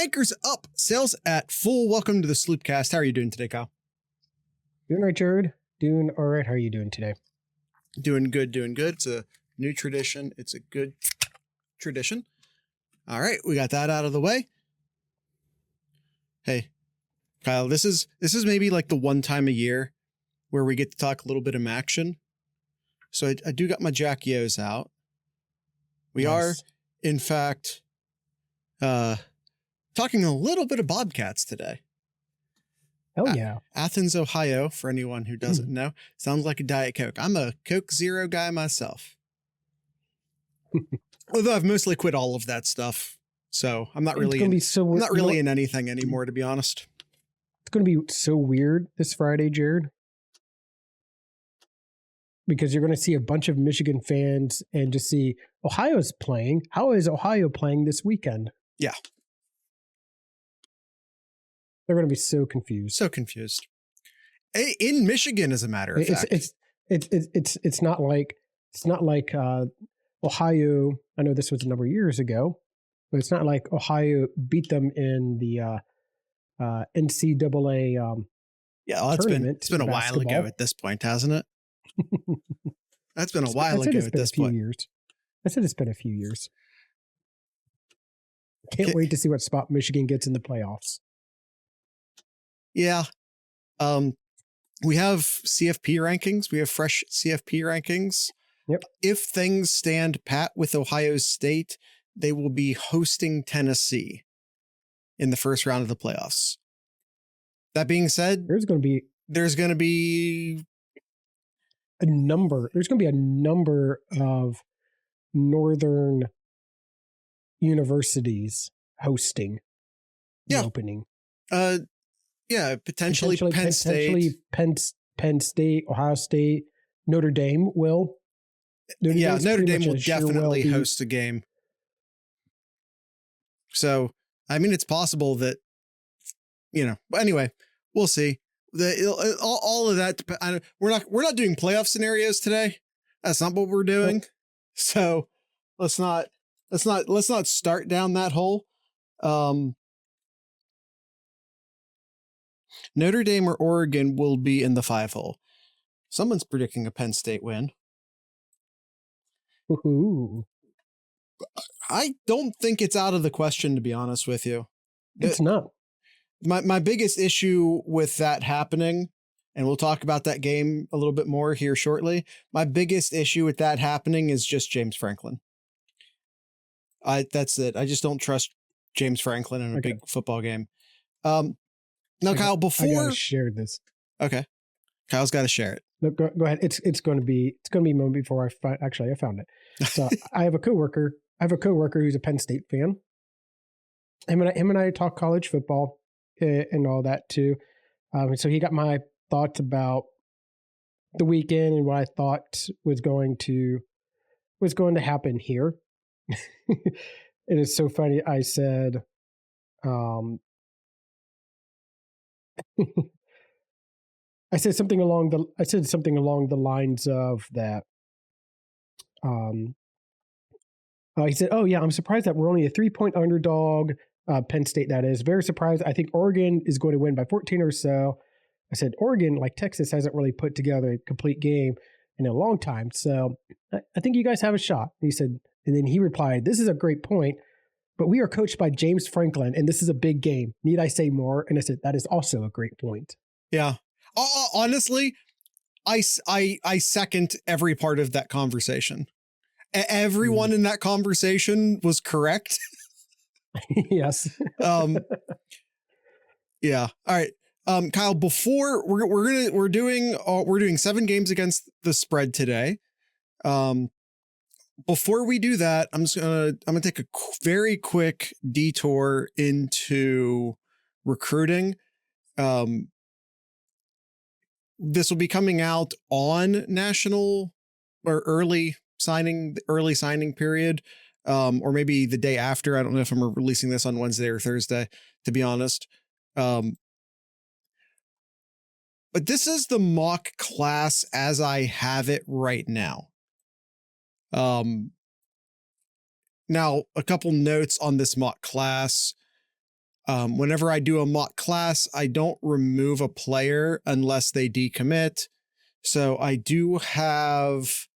Anchors up, sales at full. Welcome to the SlooPcast. How are you doing today, Kyle? Doing right, Jared. Doing all right. How are you doing today? Doing good, doing good. It's a new tradition. It's a good tradition. All right, we got that out of the way. Hey, Kyle, this is maybe like the one time a year where we get to talk a little bit of action. So I do got my Jack Yo's out. We are, in fact, talking a little bit of Bobcats today. Oh, yeah. Athens, Ohio, for anyone who doesn't know, sounds like a Diet Coke. I'm a Coke Zero guy myself. Although I've mostly quit all of that stuff. So I'm not really, in anything anymore, to be honest. It's going to be so weird this Friday, Jared, because you're going to see a bunch of Michigan fans and just see Ohio's playing. How is Ohio playing this weekend? Yeah. They're going to be so confused. So confused. In Michigan, as a matter of fact. It's not like Ohio. I know this was a number of years ago, but it's not like Ohio beat them in the NCAA. It's been a while ago at this point, hasn't it? That's been a while ago at this point. I said it's been a few years. Can't wait to see what spot Michigan gets in the playoffs. Yeah. We have CFP rankings. We have fresh CFP rankings. Yep. If things stand pat with Ohio State, they will be hosting Tennessee in the first round of the playoffs. That being said, there's going to be a number of northern universities hosting the opening. Yeah, potentially Penn State. Penn State, Ohio State, Notre Dame will. Notre Dame will definitely host a game. So, I mean, it's possible that, anyway, we'll see. All of that. We're not doing playoff scenarios today. That's not what we're doing. Nope. So let's not start down that hole. Notre Dame or Oregon will be in the 5-hole. Someone's predicting a Penn State win. Ooh. I don't think it's out of the question, to be honest with you. It's not. My biggest issue with that happening, and we'll talk about that game a little bit more here shortly. My biggest issue with that happening is just James Franklin. That's it. I just don't trust James Franklin in a big football game. Now, Kyle, before I gotta share this. Okay, Kyle's got to share it. No, go ahead. It's going to be a moment before I found it. So I have a coworker who's a Penn State fan. Him and I talk college football and all that too. So he got my thoughts about the weekend and what I thought was going to happen here. It is so funny. I said, I said something along the lines of that. He said, "Oh yeah, I'm surprised that we're only a 3-point underdog. Penn State, that is. Very surprised. I think Oregon is going to win by 14 or so." I said, "Oregon, like Texas, hasn't really put together a complete game in a long time. So I think you guys have a shot." He said, and then he replied, "This is a great point, but we are coached by James Franklin, and this is a big game. Need I say more?" And I said, "That is also a great point." Yeah. Honestly, I second every part of that conversation. Everyone in that conversation was correct. Yes. Yeah. All right. Kyle, before we're doing 7 games against the spread today. Before we do that, I'm gonna take a very quick detour into recruiting. This will be coming out on national or early signing period, or maybe the day after. I don't know if I'm releasing this on Wednesday or Thursday, to be honest. But this is the mock class as I have it right now. Now, a couple notes on this mock class. Whenever I do a mock class, I don't remove a player unless they decommit. So I do have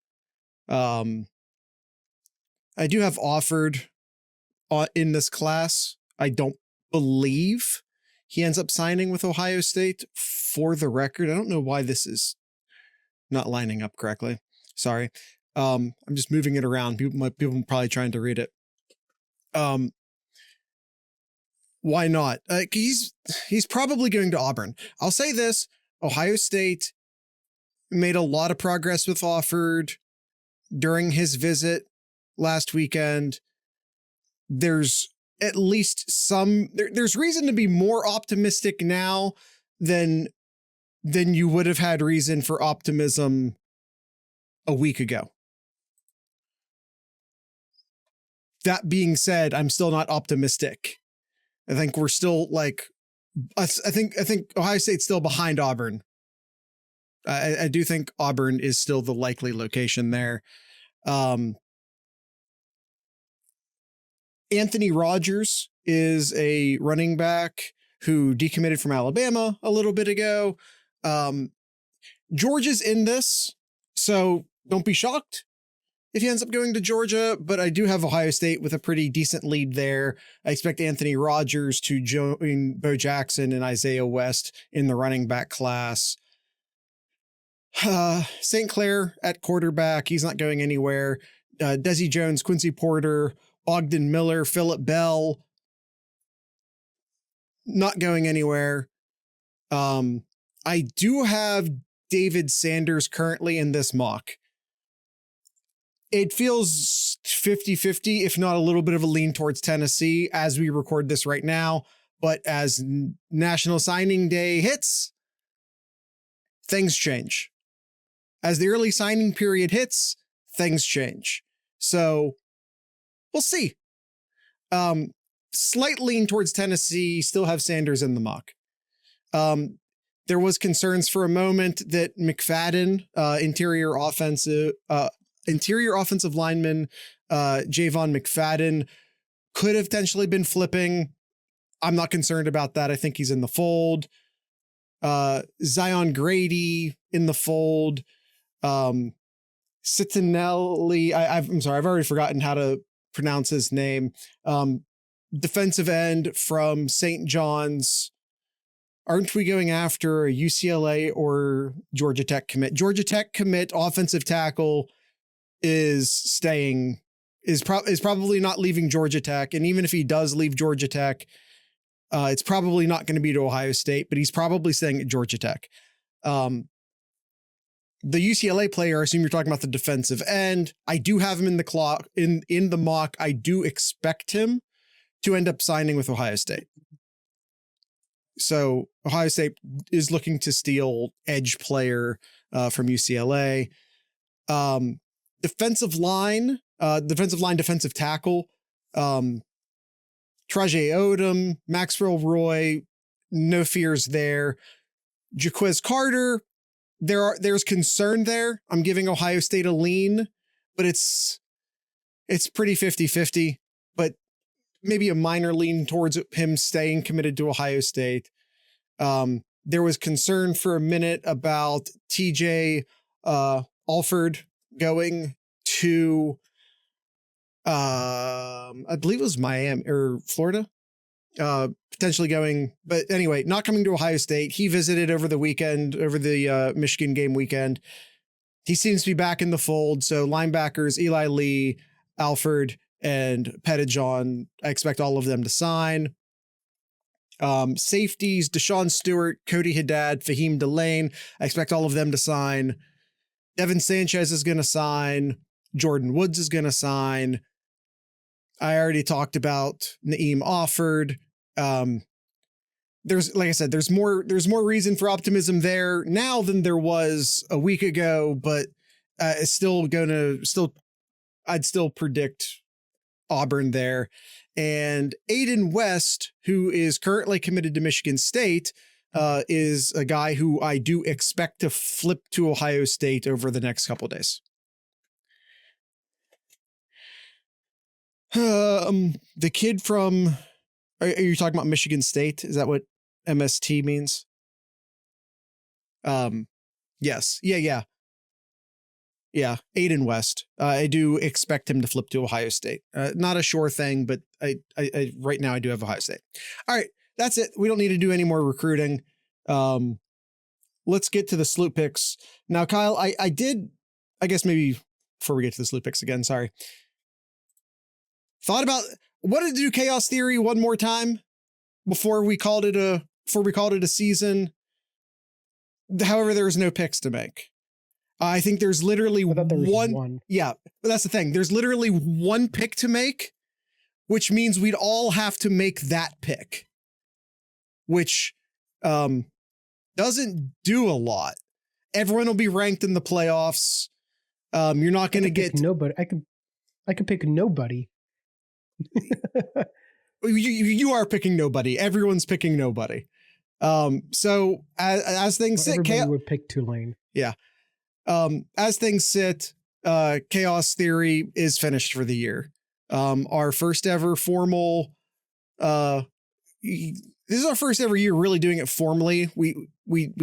offered in this class. I don't believe he ends up signing with Ohio State. For the record, I don't know why this is not lining up correctly. Sorry. I'm just moving it around. People probably trying to read it. Why not? He's probably going to Auburn. I'll say this: Ohio State made a lot of progress with Offord during his visit last weekend. There's at least there's reason to be more optimistic now than you would have had reason for optimism a week ago. That being said, I'm still not optimistic. I think we're still I think Ohio State's still behind Auburn. I do think Auburn is still the likely location there. Anthony Rogers is a running back who decommitted from Alabama a little bit ago. Georgia's in this, so don't be shocked if he ends up going to Georgia, but I do have Ohio State with a pretty decent lead there. I expect Anthony Rogers to join Bo Jackson and Isaiah West in the running back class. St. Clair at quarterback, he's not going anywhere. Desi Jones, Quincy Porter, Ogden Miller, Phillip Bell, not going anywhere. I do have David Sanders currently in this mock. It feels 50-50, if not a little bit of a lean towards Tennessee as we record this right now. But as National Signing Day hits, things change. As the early signing period hits, things change. So we'll see. Slight lean towards Tennessee, still have Sanders in the mock. There was concerns for a moment that McFadden, interior offensive lineman, Javon McFadden, could have potentially been flipping. I'm not concerned about that. I think he's in the fold. Zion Grady in the fold. Citinelli, I'm sorry, I've already forgotten how to pronounce his name. Defensive end from St. John's. Aren't we going after a UCLA or Georgia Tech commit? Georgia Tech commit offensive tackle is probably not leaving Georgia Tech. And even if he does leave Georgia Tech, it's probably not going to be to Ohio State, but he's probably staying at Georgia Tech. The UCLA player, I assume you're talking about the defensive end. I do have him in the clock in the mock. I do expect him to end up signing with Ohio State. So Ohio State is looking to steal edge player from UCLA. Defensive tackle. Traje Odom, Maxwell Roy, no fears there. Jaquez Carter, there's concern there. I'm giving Ohio State a lean, but it's pretty 50-50, but maybe a minor lean towards him staying committed to Ohio State. There was concern for a minute about TJ Alford going to I believe it was Miami or Florida, potentially going, but anyway, not coming to Ohio State. He visited over the weekend, over the Michigan game weekend. He seems to be back in the fold. So linebackers, Eli Lee, Alford, and Pettijohn, I expect all of them to sign. Safeties, Deshaun Stewart, Cody Haddad, Fahim Delane, I expect all of them to sign. Devin Sanchez is going to sign. Jordan Woods is going to sign. I already talked about Naeem Offord. There's, like I said, there's more reason for optimism there now than there was a week ago, but I'd still predict Auburn there. And Aiden West, who is currently committed to Michigan State, is a guy who I do expect to flip to Ohio State over the next couple of days. The kid from Are you talking about Michigan State? Is that what MST means? Yes. Yeah. Aiden West. I do expect him to flip to Ohio State. Not a sure thing, but I right now I do have Ohio State. All right, that's it. We don't need to do any more recruiting. Let's get to the SlooPicks. Now, Kyle, I guess maybe before we get to the SlooPicks again, sorry. Thought about wanted to do Chaos Theory one more time before we called it a season. However, there's no picks to make. I think there's literally one. Yeah, but that's the thing. There's literally one pick to make, which means we'd all have to make that pick, which doesn't do a lot. Everyone will be ranked in the playoffs. You're not going to get nobody. I can pick nobody. You are picking nobody. Everyone's picking nobody. So as things sit, everybody would pick Tulane. Yeah. As things sit, Chaos Theory is finished for the year. Our first ever formal, this is our first ever year really doing it formally. We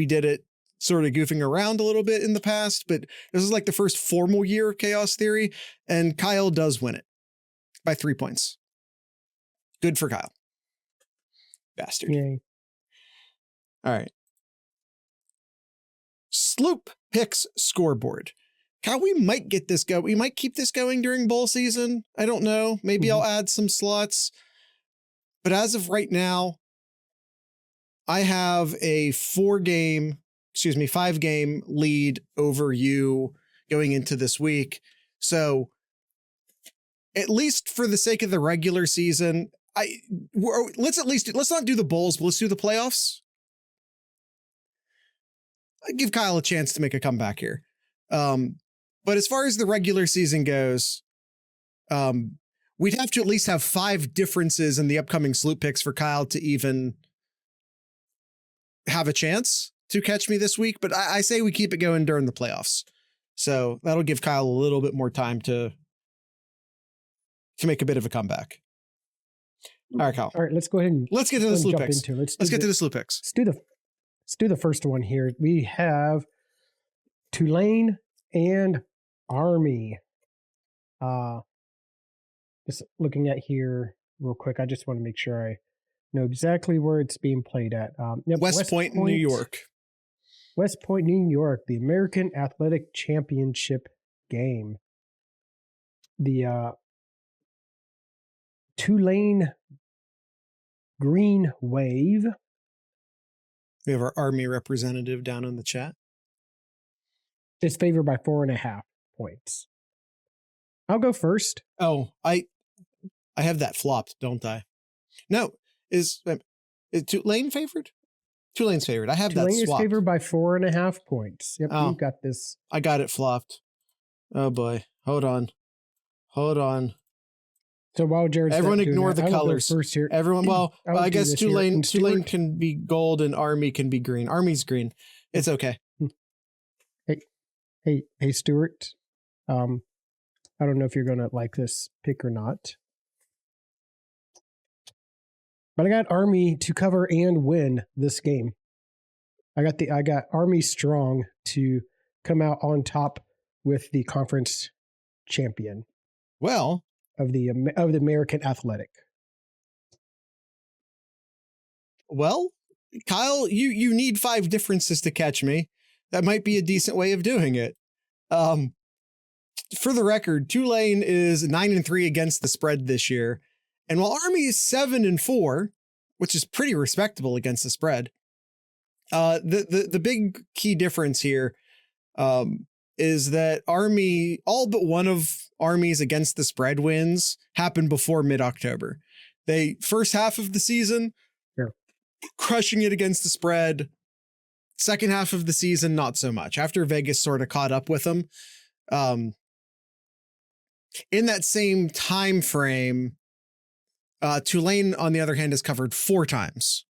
did it sort of goofing around a little bit in the past, but this is like the first formal year of Chaos Theory, and Kyle does win it by 3 points. Good for Kyle. Bastard. Yay. All right. SlooPicks scoreboard. Kyle, we might get this go. We might keep this going during bowl season. I don't know. Maybe I'll add some slots. But as of right now, I have a 5-game lead over you going into this week. So at least for the sake of the regular season, let's not do the bowls, but let's do the playoffs. I give Kyle a chance to make a comeback here. But as far as the regular season goes, we'd have to at least have 5 differences in the upcoming SlooPicks for Kyle to even have a chance to catch me this week. But I say we keep it going during the playoffs. So that'll give Kyle a little bit more time to make a bit of a comeback. All right, Kyle. All right, let's go ahead and let's get to the SlooPicks. Let's get to the SlooPicks. Let's do the first one here. We have Tulane and Army. Just looking at here real quick. I just want to make sure I know exactly where it's being played at. West Point, New York. West Point, New York, the American Athletic Championship game. The Tulane Green Wave. We have our Army representative down in the chat. Is favored by 4.5 points. I'll go first. Oh, I have that flopped, don't I? No, is Tulane favored? Tulane's favored. I have Tulane that swapped. Tulane is favored by 4.5 points. Yep, you got this. I got it flopped. Oh boy, hold on. So while Jared's everyone ignore the colors. First here. Everyone, well, I guess Tulane can be gold and Army can be green. Army's green. It's okay. Hey, Stuart. I don't know if you're gonna like this pick or not, but I got Army to cover and win this game. I got Army strong to come out on top with the conference champion. Well. Of the American Athletic. Well, Kyle, you need 5 differences to catch me. That might be a decent way of doing it. For the record, Tulane is 9-3 against the spread this year, and while Army is 7-4, which is pretty respectable against the spread, the big key difference here is that Army, all but one of Army's against the spread wins happened before mid-October. They first half of the season, crushing it against the spread. Second half of the season, not so much. After Vegas sort of caught up with them, in that same time frame, Tulane, on the other hand, has covered 4 times.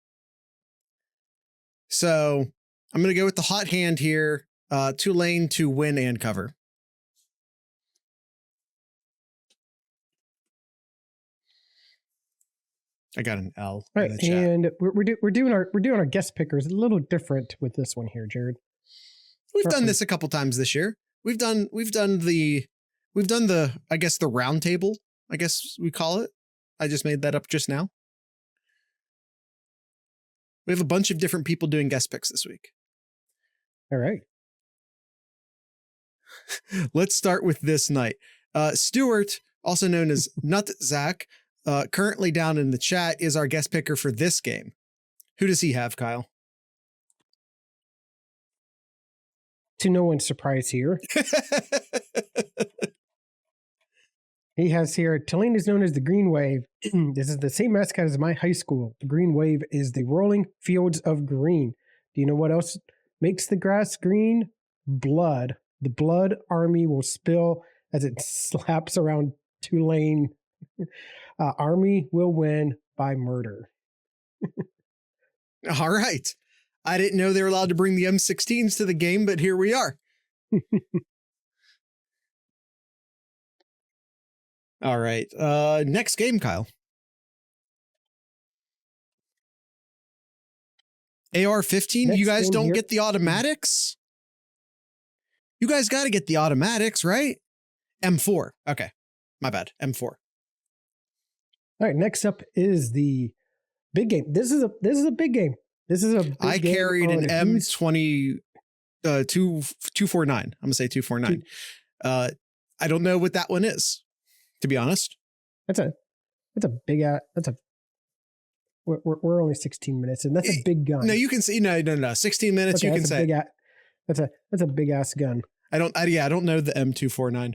So I'm going to go with the hot hand here. Tulane to win and cover. I got an L All in right, the chat. and we're doing our guest pickers a little different with this one here, Jared. We've done this a couple times this year. We've done the I guess the round table, I guess we call it. I just made that up just now. We have a bunch of different people doing guest picks this week. All right. Let's start with this night. Stuart, also known as Nut Zach, currently down in the chat, is our guest picker for this game. Who does he have, Kyle? To no one's surprise here, he has here, Tulane is known as the Green Wave. This is the same mascot as my high school. The Green Wave is the rolling fields of green. Do you know what else makes the grass green? Blood. The blood army will spill as it slaps around Tulane. Army will win by murder. All right. I didn't know they were allowed to bring the M16s to the game, but here we are. All right. Next game, Kyle. AR-15, Next you guys game don't here. get the automatics? You guys got to get the automatics, right? M4. Okay. My bad. M4. All right, next up is the big game. This is a big game. This is a big I game carried an on who's- M20 249. I'm going to say 249. I don't know what that one is, to be honest. That's a big we're only 16 minutes and that's a big gun. No, you can see no. 16 minutes, Okay, you can say. That's a big ass gun. I don't know the M249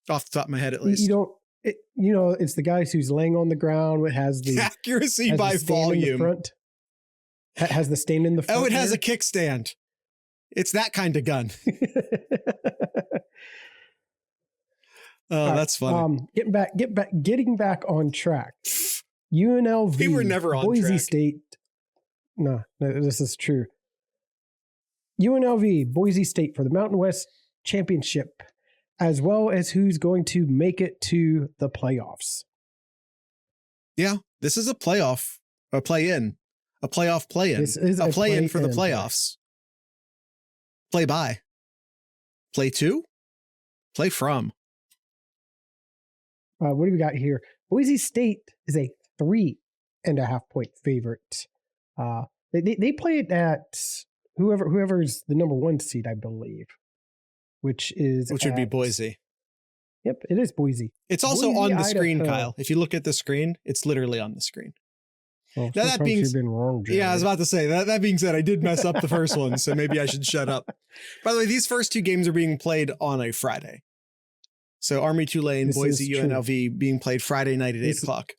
off the top of my head, at least. It's the guy who's laying on the ground. It has the accuracy has by the stand in the volume. front. Has the stand in the front. Oh, it has there. a kickstand. It's that kind of gun. Oh, that's funny. Getting back on track. UNLV. We were never on Boise track. State. No, this is true. UNLV, Boise State for the Mountain West Championship, as well as who's going to make it to the playoffs. Yeah, this is a playoff, a play-in, a playoff play-in, This is a play-in for the play-in. playoffs. Play by. Play to? Play from. What do we got here? Boise State is a 3.5 point favorite. They play it at whoever's the number one seed, I believe, which would be Boise. Yep, it is Boise. It's also Boise, on the screen, Idaho. Kyle. If you look at the screen, it's literally on the screen. Well, Now, that sometimes being- you've been wrong, Jared. Yeah, I was about to say that being said, I did mess up the first one, so maybe I should shut up. By the way, these first two games are being played on a Friday. So Army Tulane, This Boise, is true. UNLV being played Friday night at 8 o'clock.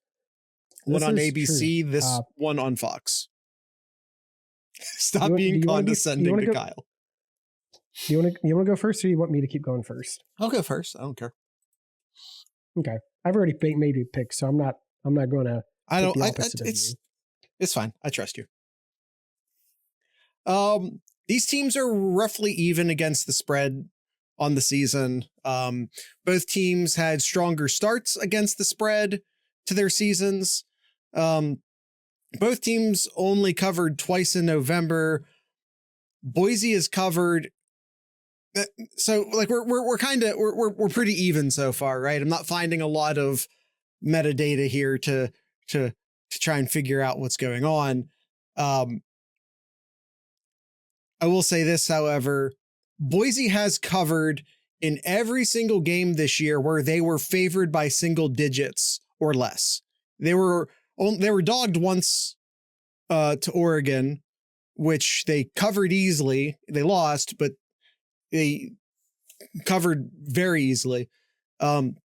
One this on is ABC, true. this one on Fox. Stop do being you wanna condescending to go- Kyle. You want to go first, or you want me to keep going first? I'll go first. I don't care. Okay, I've already made a pick, so I'm not going to. I don't. the I, opposite of you. it's fine. I trust you. These teams are roughly even against the spread on the season. Both teams had stronger starts against the spread to their seasons. Both teams only covered twice in November. Boise is covered. So like we're pretty even so far, right? I'm not finding a lot of metadata here to try and figure out what's going on. I will say this, however, Boise has covered in every single game this year where they were favored by single digits or less. They were dogged once to Oregon, which they covered easily. They lost, but they covered very easily. And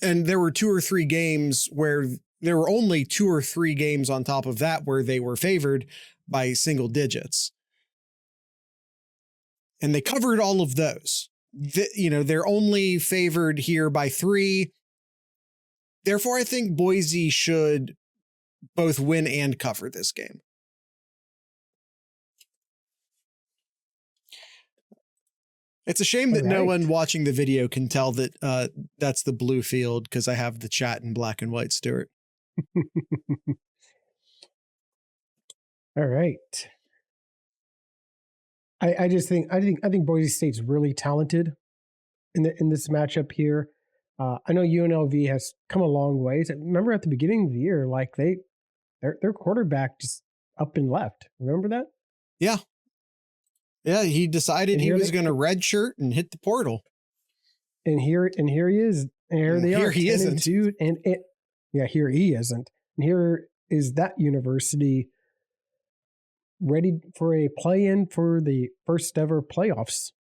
there were two or three games where there were only 2 or 3 games on top of that where they were favored by single digits. And they covered all of those. They're only favored here by 3. Therefore, I think Boise should both win and cover this game. It's a shame that no one watching the video can tell that that's the blue field because I have the chat in black and white, Stuart. All right. I think Boise State's really talented in this matchup here. I know UNLV has come a long ways. Remember at the beginning of the year, like their quarterback just up and left. Remember that? Yeah. Yeah, he decided he was going to redshirt and hit the portal. And here he is. And here they are. Here he isn't. Here he isn't. And here is that university ready for a play-in for the first ever playoffs,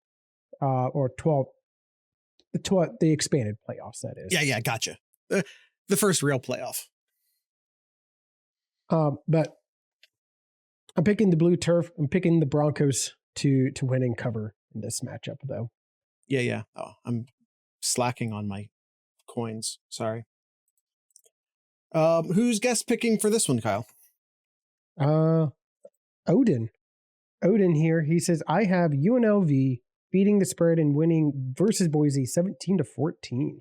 or 12, the expanded playoffs, that is. Yeah, gotcha. The first real playoff. But I'm picking the blue turf. I'm picking the Broncos to win and cover in this matchup, though. Yeah. Oh, I'm slacking on my coins. Sorry. Who's guest picking for this one, Kyle? Odin here. He says, I have UNLV beating the spread and winning versus Boise 17-14.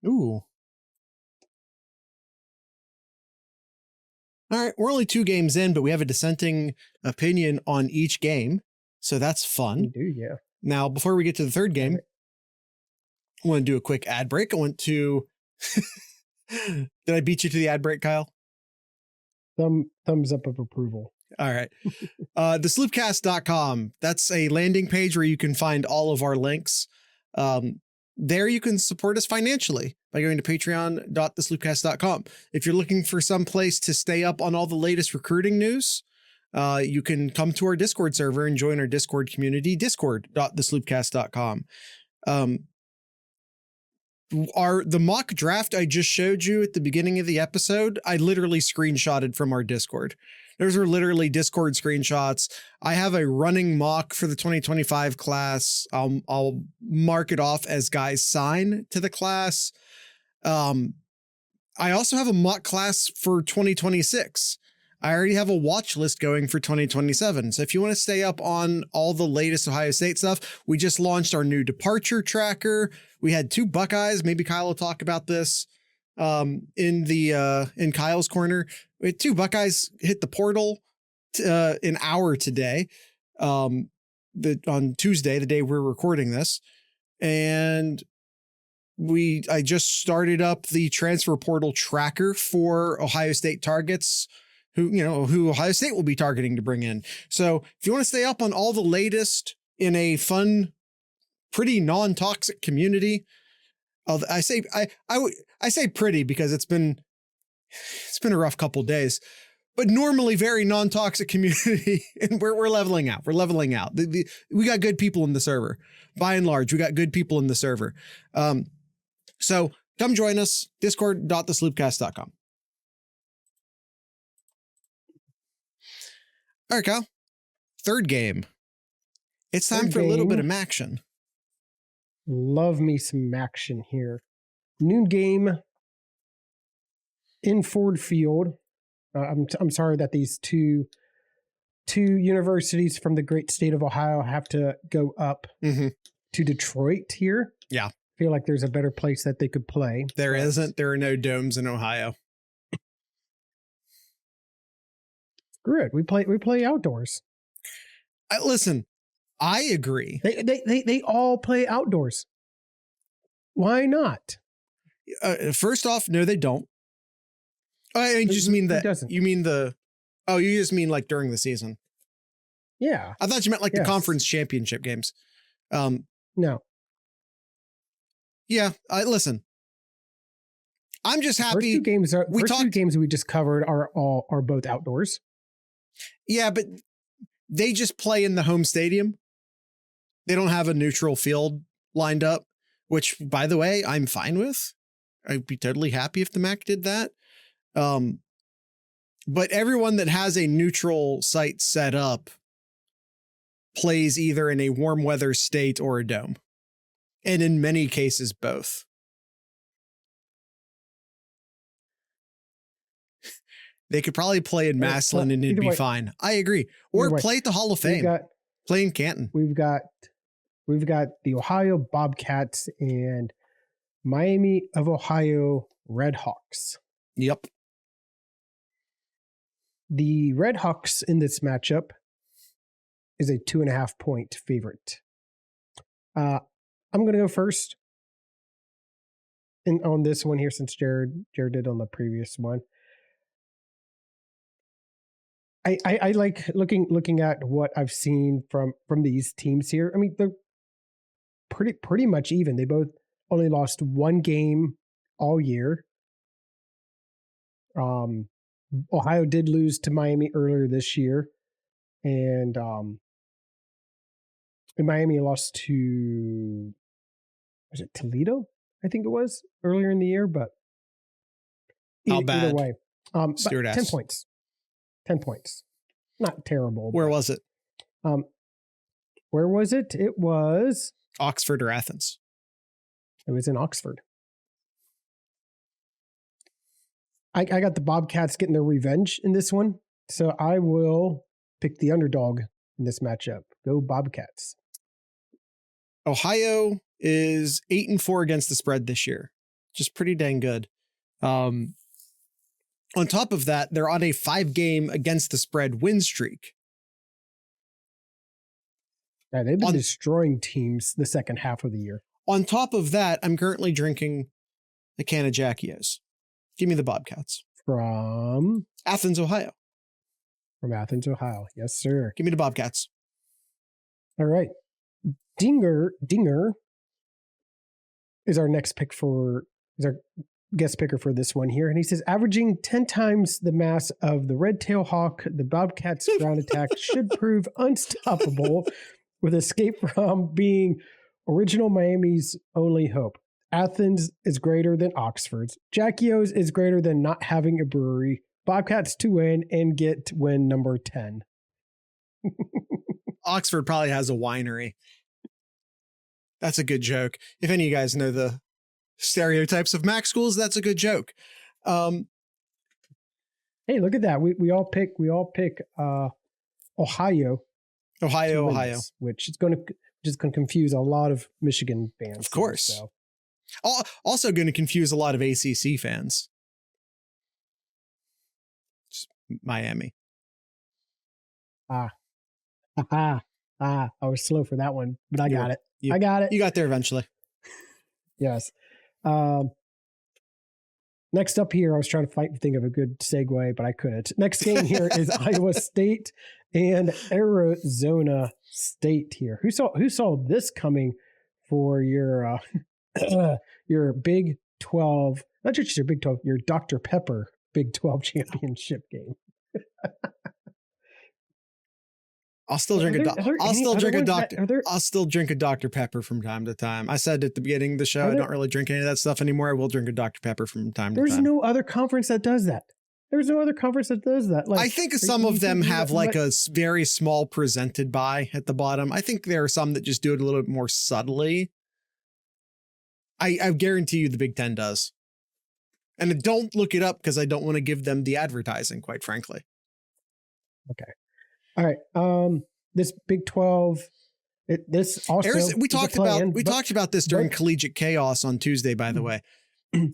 Ooh. All right, we're only 2 games in, but we have a dissenting opinion on each game, so that's fun. We do, yeah. Now, before we get to the third game, I want to do a quick ad break. I want to... Did I beat you to the ad break, Kyle? Thumbs up of approval. All right. The SlooPcast.com. That's a landing page where you can find all of our links. There you can support us financially by going to patreon.thesloopcast.com. If you're looking for some place to stay up on all the latest recruiting news, you can come to our Discord server and join our Discord community, discord.thesloopcast.com. The mock draft I just showed you at the beginning of the episode, I literally screenshotted from our Discord. Those are literally Discord screenshots. I have a running mock for the 2025 class. I'll mark it off as guys sign to the class. I also have a mock class for 2026. I already have a watch list going for 2027. So if you want to stay up on all the latest Ohio State stuff, we just launched our new departure tracker. We had 2 Buckeyes. Maybe Kyle will talk about this in Kyle's corner. We had 2 Buckeyes hit the portal an hour today, on Tuesday, the day we're recording this. And I just started up the transfer portal tracker for Ohio State targets who Ohio State will be targeting to bring in. So if you want to stay up on all the latest in a fun, pretty non-toxic community, I say pretty because it's been a rough couple days, but normally very non-toxic community, and we're leveling out. We're leveling out. We got good people in the server. By and large, we got good people in the server. So come join us, discord.thesloopcast.com. All right, Kyle. Third game. It's time for a little bit of action. Love me some action here. Noon game in Ford Field. I'm sorry that these two universities from the great state of Ohio have to go up to Detroit here. Yeah. I feel like there's a better place that they could play. There isn't. There are no domes in Ohio. Screw it. We play outdoors. Listen, I agree. They all play outdoors. Why not? First off, no, they don't. I just mean that. You mean you just mean like during the season. Yeah. I thought you meant like the conference championship games. No. Yeah. Listen, I'm just happy. Two games we just covered are both outdoors. Yeah, but they just play in the home stadium. They don't have a neutral field lined up, which, by the way, I'm fine with. I'd be totally happy if the MAC did that. But everyone that has a neutral site set up plays either in a warm weather state or a dome. And in many cases, both. They could probably play in Massillon and it'd be fine. I agree. Or play at the Hall of Fame. Play in Canton. We've got the Ohio Bobcats and Miami of Ohio Redhawks. Yep. The Red Hawks in this matchup is a 2.5 point favorite. I'm going to go first on this one here since Jared did on the previous one. I like looking at what I've seen from these teams here. I mean, they're pretty much even. They both only lost one game all year. Ohio did lose to Miami earlier this year, and Miami lost to, was it Toledo? I think it was earlier in the year, but either way, Stuart 10 points. 10 points. Not terrible. Where was it? Where was it? It was Oxford or Athens. It was in Oxford. I got the Bobcats getting their revenge in this one, so I will pick the underdog in this matchup. Go Bobcats. Ohio is 8-4 against the spread this year, just pretty dang good. On top of that, they're on a 5-game against the spread win streak. Yeah, they've been destroying teams the second half of the year. On top of that, I'm currently drinking a can of Jackios. Give me the Bobcats. From Athens, Ohio. From Athens, Ohio. Yes, sir. Give me the Bobcats. All right. Dinger is our next pick is our guest picker for this one here. And he says, averaging 10 times the mass of the red-tailed hawk, the Bobcats' ground attack should prove unstoppable with escape from being original Miami's only hope. Athens is greater than Oxford's. Jackios is greater than not having a brewery. Bobcats to win and get win number 10. Oxford probably has a winery. That's a good joke. If any of you guys know the stereotypes of Mac schools, that's a good joke. Hey, look at that. We all pick Ohio. Ohio. Which is going to confuse a lot of Michigan fans. Of course. So. Also going to confuse a lot of ACC fans. Just Miami. I was slow for that one, but I got it. I got it. You got there eventually. Yes. Next up here, I was trying to think of a good segue, but I couldn't. Next game here is Iowa State and Arizona State here. Who saw this coming for your Big 12, not just your Big 12, your Dr. Pepper Big 12 championship game? I'll still drink a Dr. Pepper from time to time. I said at the beginning of the show, I don't really drink any of that stuff anymore. I will drink a Dr. Pepper from time to time. There's no other conference that does that. Like, I think some of them have like a very small presented by at the bottom. I think there are some that just do it a little bit more subtly. I guarantee you the Big Ten does. And don't look it up because I don't want to give them the advertising, quite frankly. Okay. All right. This Big 12, this also we talked about this during Collegiate Chaos on Tuesday, by the way.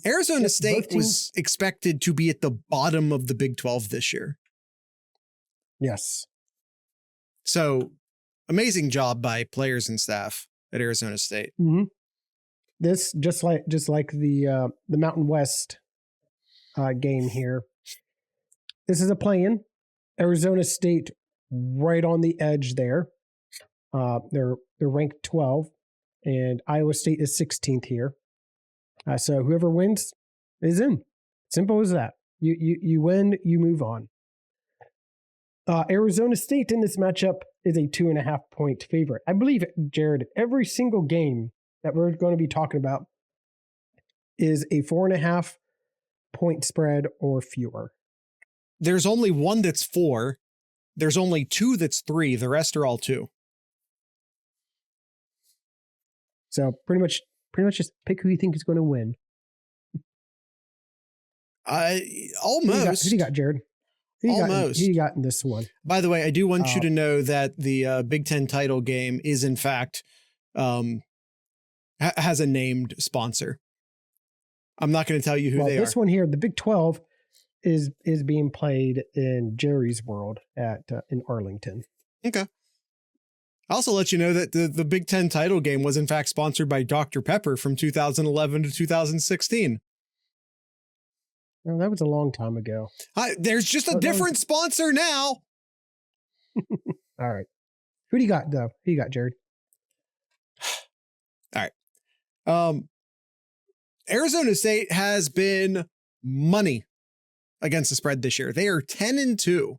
Arizona State was expected to be at the bottom of the Big 12 this year. Yes. So amazing job by players and staff at Arizona State. Mm-hmm. This just like the Mountain West game here. This is a play-in. Arizona State right on the edge there. They're ranked 12, and Iowa State is 16th here. So whoever wins is in. Simple as that. You win, you move on. Arizona State in this matchup is a 2.5 point favorite. I believe, Jared, every single game that we're going to be talking about is a 4.5 point spread or fewer. There's only one that's 4. There's only 2 that's 3. The rest are all 2. So pretty much just pick who you think is going to win. Almost. Who do you got, Jared? Who you got in this one? By the way, I do want you to know that the Big Ten title game is in fact has a named sponsor. I'm not going to tell you who they are. This one here, the Big 12, is being played in Jerry's World in Arlington. Okay. I'll also let you know that the Big Ten title game was in fact sponsored by Dr. Pepper from 2011 to 2016. Well, that was a long time ago. There's just a different sponsor now. All right. Who do you got, though? Who you got, Jared? All right. Arizona State has been money against the spread this year. They are 10-2,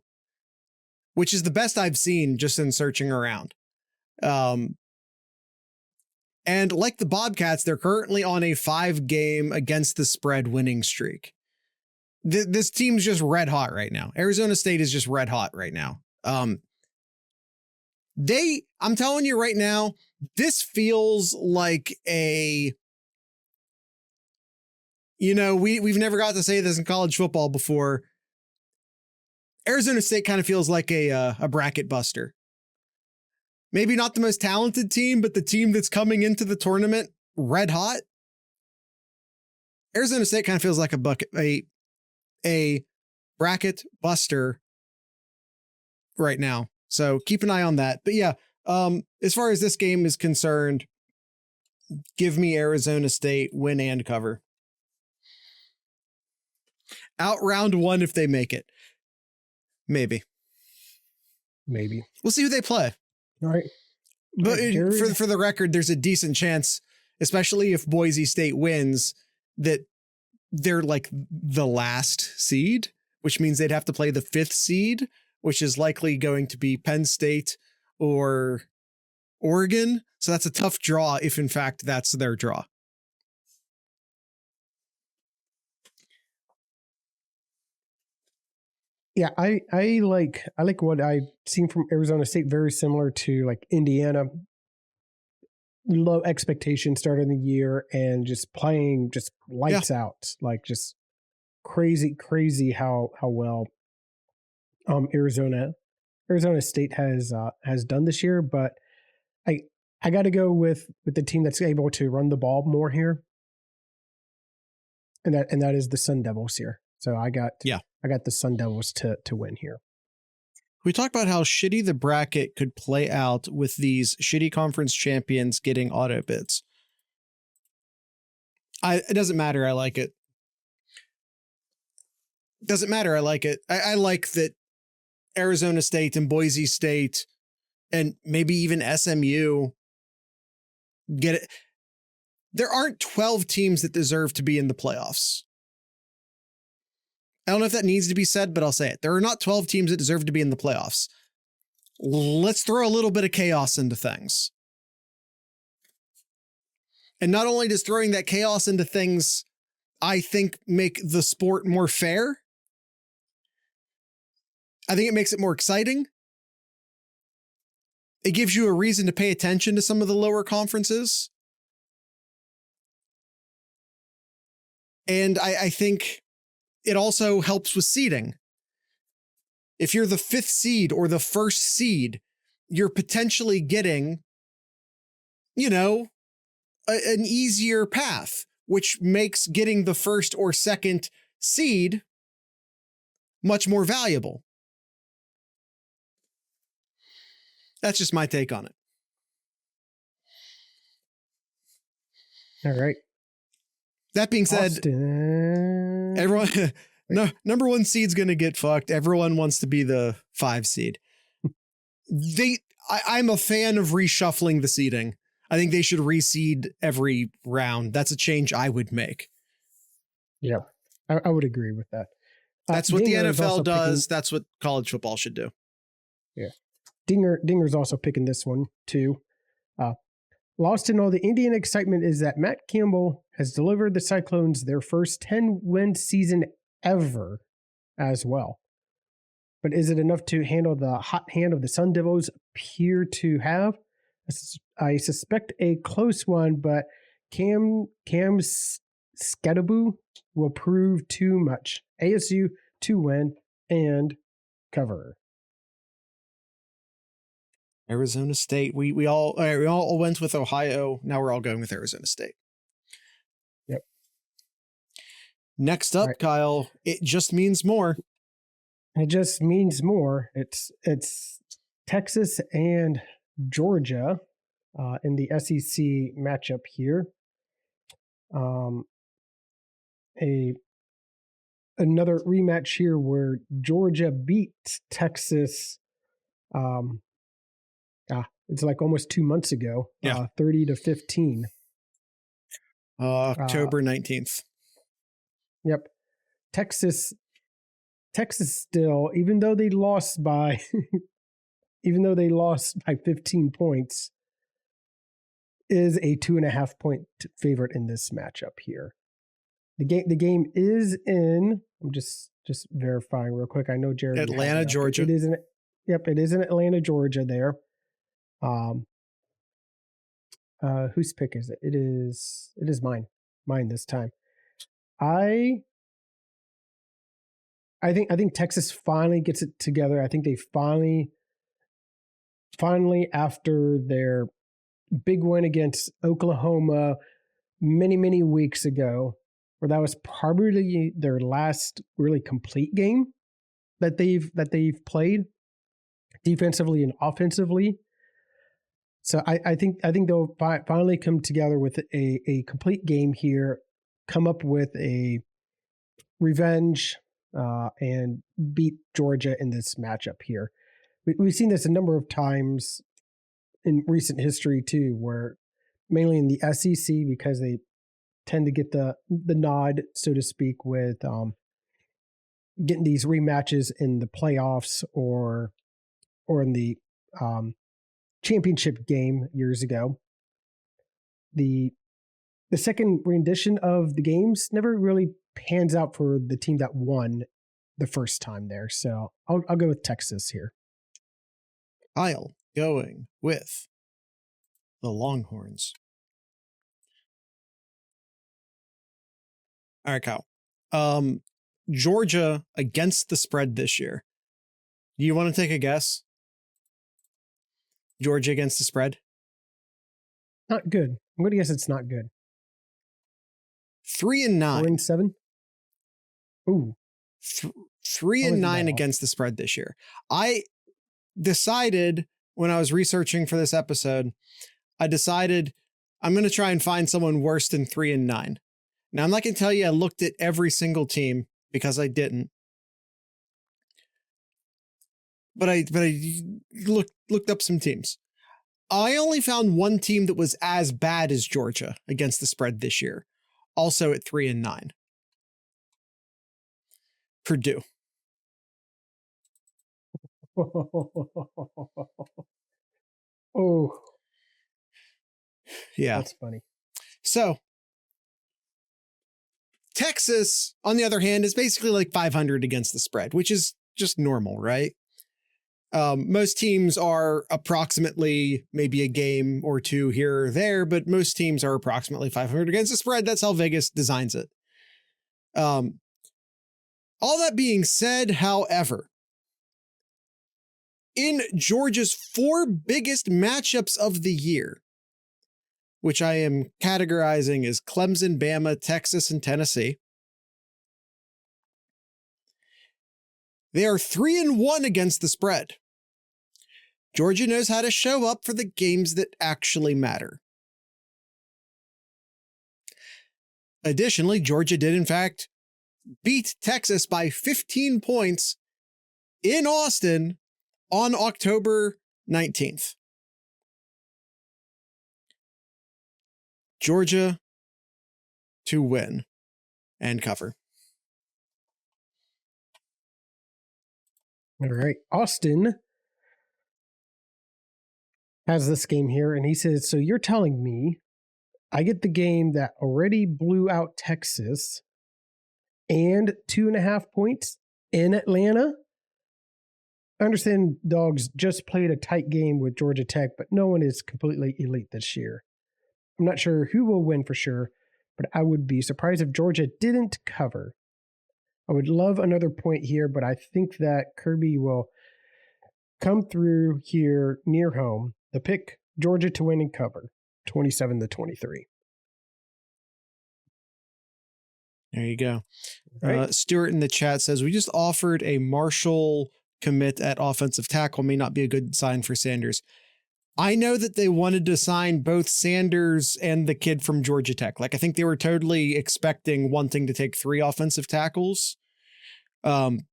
which is the best I've seen just in searching around. And like the Bobcats, they're currently on a 5-game against the spread winning streak. This team's just red hot right now. Arizona State is just red hot right now. I'm telling you right now, this feels like we've never got to say this in college football before. Arizona State kind of feels like a bracket buster. Maybe not the most talented team, but the team that's coming into the tournament red hot. Arizona State kind of feels like a bracket buster right now. So keep an eye on that. But yeah, as far as this game is concerned, give me Arizona State win and cover. Out round one if they make it. Maybe. We'll see who they play. All right. But for the record, there's a decent chance, especially if Boise State wins, that they're like the last seed, which means they'd have to play the 5th seed, which is likely going to be Penn State or Oregon. So that's a tough draw if in fact that's their draw. Yeah, I like what I've seen from Arizona State, very similar to like Indiana. Low expectation starting the year and just playing just lights out, like just crazy how well Arizona State has done this year. But I got to go with the team that's able to run the ball more here, and that is the Sun Devils here. So I got the Sun Devils to win here. We talked about how shitty the bracket could play out with these shitty conference champions getting auto bids. It doesn't matter. I like it. Doesn't matter. I like it. I like that Arizona State and Boise State and maybe even SMU get it. There aren't 12 teams that deserve to be in the playoffs. I don't know if that needs to be said, but I'll say it. There are not 12 teams that deserve to be in the playoffs. Let's throw a little bit of chaos into things. And not only does throwing that chaos into things, I think, make the sport more fair, I think it makes it more exciting. It gives you a reason to pay attention to some of the lower conferences. And I think it also helps with seeding. If you're the 5th seed or the 1st seed, you're potentially getting, an easier path, which makes getting the 1st or 2nd seed much more valuable. That's just my take on it. All right. That being said, Austin. everyone, number 1 seed's going to get fucked. Everyone wants to be the 5 seed. I'm a fan of reshuffling the seeding. I think they should reseed every round. That's a change I would make. Yeah, I would agree with that. That's what the NFL does. That's what college football should do. Yeah. Dinger's also picking this one too. Lost in all the Indian excitement is that Matt Campbell has delivered the Cyclones their first 10-win season ever as well. But is it enough to handle the hot hand of the Sun Devils appear to have? I suspect a close one, but Cam Scadaboo will prove too much. ASU to win and cover. Arizona State. We all went with Ohio. Now we're all going with Arizona State. Yep. Next up, right. Kyle, it just means more. It just means more. It's Texas and Georgia in the SEC matchup here. Another rematch here where Georgia beat Texas. It's like almost 2 months ago. 30-15. October 19th. Yep. Texas still, even though they lost by 15 points, is a 2.5 point favorite in this matchup here. The game is in. I'm just verifying real quick. I know Jared. Atlanta, Georgia. It is in. Yep, it is in Atlanta, Georgia. There. Whose pick is it? It is mine. Mine this time. I think Texas finally gets it together. I think they finally after their big win against Oklahoma many weeks ago, where that was probably their last really complete game that they've played defensively and offensively. So I think they'll finally come together with a complete game here, come up with a revenge, and beat Georgia in this matchup here. We've seen this a number of times in recent history too, where mainly in the SEC, because they tend to get the nod, so to speak, with getting these rematches in the playoffs or in the championship game years ago. The second rendition of the games never really pans out for the team that won the first time there. So I'll go with Texas here. Kyle going with the Longhorns. All right, Kyle. Georgia against the spread this year. Do you want to take a guess? Georgia against the spread? Not good. I'm going to guess it's not good. 3-9. 4-7. Ooh. 3-9 against the spread this year. I decided when I was researching for this episode, I'm going to try and find someone worse than 3-9. Now, I'm not going to tell you I looked at every single team because I didn't. But I looked up some teams. I only found one team that was as bad as Georgia against the spread this year, also at 3-9. Purdue. Oh. Yeah. That's funny. So, Texas, on the other hand, is basically like 500 against the spread, which is just normal, right? Most teams are approximately maybe a game or two here or there, but most teams are approximately 500 against the spread. That's how Vegas designs it. All that being said, however, in Georgia's 4 biggest matchups of the year, which I am categorizing as Clemson, Bama, Texas, and Tennessee, they are 3-1 against the spread. Georgia knows how to show up for the games that actually matter. Additionally, Georgia did in fact beat Texas by 15 points in Austin on October 19th. Georgia to win and cover. All right. Austin has this game here, and he says, so you're telling me I get the game that already blew out Texas and 2.5 points in Atlanta? I understand Dogs just played a tight game with Georgia Tech, but no one is completely elite this year. I'm not sure who will win for sure, but I would be surprised if Georgia didn't cover. I would love another point here, but I think that Kirby will come through here near home. The pick, Georgia to win and cover, 27-23. There you go. Right. Stuart in the chat says, we just offered a Marshall commit at offensive tackle. May not be a good sign for Sanders. I know that they wanted to sign both Sanders and the kid from Georgia Tech. Like, I think they were totally wanting to take 3 offensive tackles. I'm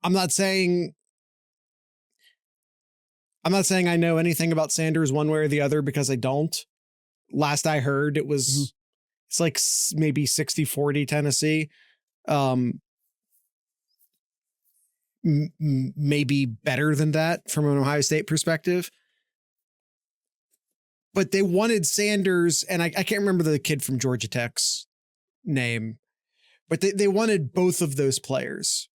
not saying I know anything about Sanders one way or the other, because I don't. Last I heard, it was it's like maybe 60-40 Tennessee. Maybe better than that from an Ohio State perspective. But they wanted Sanders, and I can't remember the kid from Georgia Tech's name, but they wanted both of those players.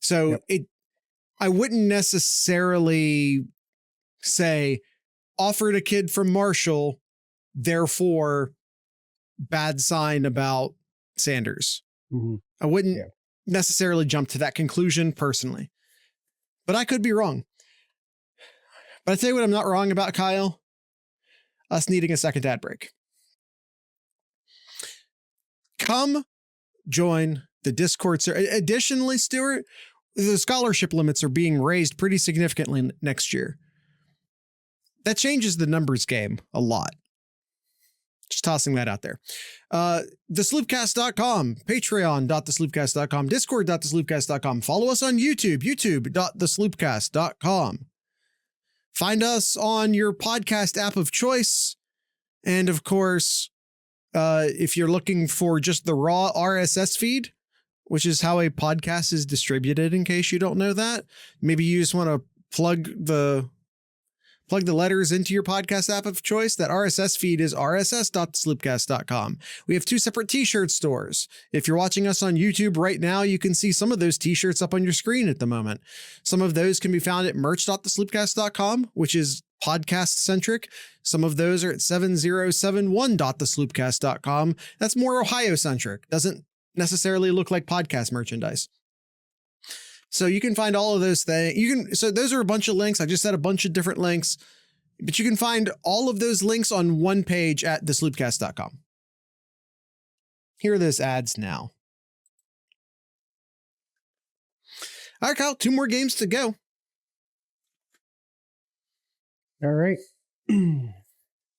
So I wouldn't necessarily say offered a kid from Marshall, therefore bad sign about Sanders. I wouldn't necessarily jump to that conclusion personally, but I could be wrong. But I tell you what I'm not wrong about, Kyle. Us needing a second ad break. Come join the Discord. Additionally, Stuart, the scholarship limits are being raised pretty significantly next year. That changes the numbers game a lot. Just tossing that out there. TheSloopcast.com, Patreon.thesloopcast.com, Discord.thesloopcast.com. Follow us on YouTube, YouTube.thesloopcast.com. Find us on your podcast app of choice. And of course, if you're looking for just the raw RSS feed, which is how a podcast is distributed, in case you don't know that, maybe you just want to plug the letters into your podcast app of choice. That RSS feed is rss.thesloopcast.com. We have 2 separate t-shirt stores. If you're watching us on YouTube right now, you can see some of those t-shirts up on your screen at the moment. Some of those can be found at merch.thesloopcast.com, which is podcast centric. Some of those are at 7071.thesloopcast.com. That's more Ohio centric. Doesn't necessarily look like podcast merchandise. So you can find all of those things. So those are a bunch of links. I just said a bunch of different links, but you can find all of those links on one page at thesloopcast.com. Here are those ads now. All right, Kyle, 2 more games to go. All right.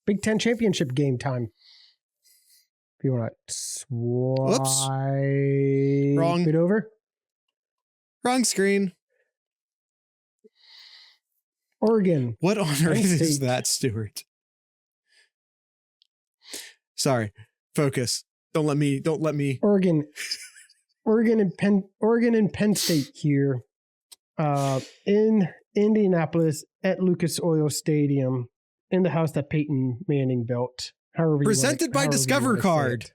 Big Ten championship game time. If you want to swipe it over. Wrong screen. Oregon. What on earth is that, Stuart? Sorry. Focus. Don't let me. Oregon and Penn State here. In Indianapolis at Lucas Oil Stadium, in the house that Peyton Manning built. Presented by Discover Card.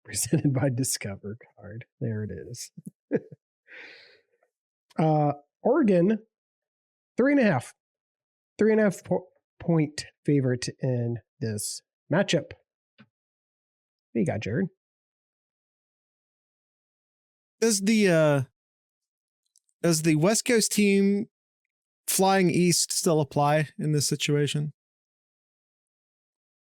Presented by Discover Card. There it is. Oregon, 3.5. 3.5 point favorite in this matchup. What you got, Jared? Does the West Coast team flying east still apply in this situation?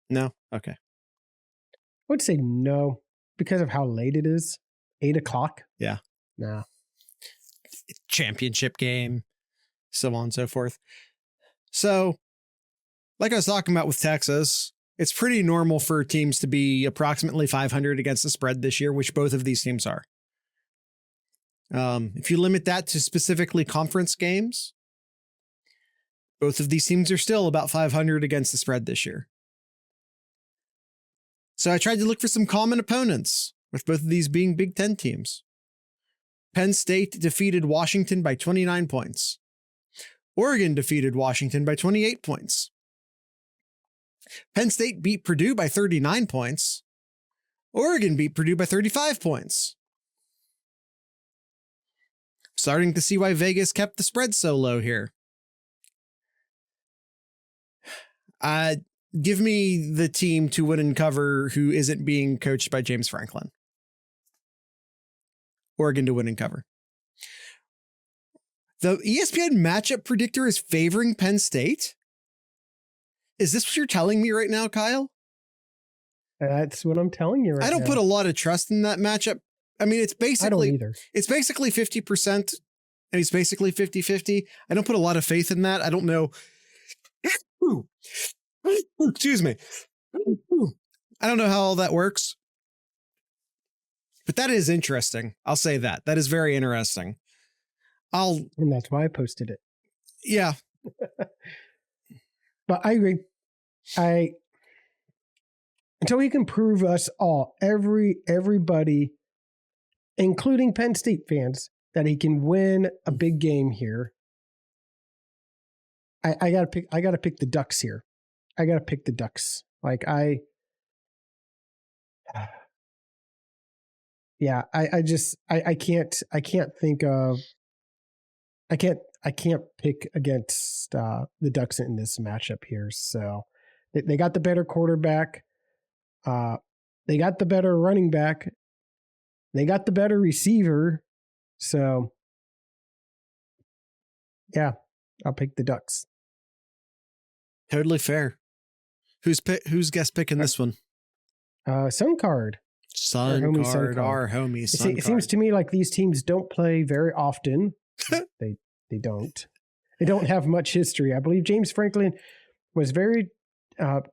No? Okay. I would say no, because of how late it is. 8 o'clock? Yeah. Nah. Championship game, so on and so forth. So, like I was talking about with Texas, it's pretty normal for teams to be approximately 500 against the spread this year, which both of these teams are. If you limit that to specifically conference games, both of these teams are still about 500 against the spread this year. So I tried to look for some common opponents, with both of these being Big Ten teams. Penn State defeated Washington by 29 points. Oregon defeated Washington by 28 points. Penn State beat Purdue by 39 points. Oregon beat Purdue by 35 points. Starting to see why Vegas kept the spread so low here. Give me the team to win and cover who isn't being coached by James Franklin. Oregon to win and cover. The ESPN matchup predictor is favoring Penn State. Is this what you're telling me right now, Kyle? That's what I'm telling you right now. I don't put a lot of trust in that matchup. I mean, it's I don't basically either. 50%, and he's basically 50-50. I don't put a lot of faith in that. I don't know. Excuse me. I don't know how all that works. But that is interesting. I'll say that. That is very interesting. And that's why I posted it. Yeah. But I agree. Until he can prove us all, everybody, including Penn State fans, that he can win a big game here. I gotta pick the Ducks here. I gotta pick the Ducks. Like I can't think of I can't pick against the Ducks in this matchup here. So they got the better quarterback. They got the better running back. They got the better receiver. So yeah, I'll pick the Ducks. Totally fair. Who's guest picking this one? Sun Card. Our homie Sun Card. It seems to me like these teams don't play very often. They don't. They don't have much history. I believe James Franklin was very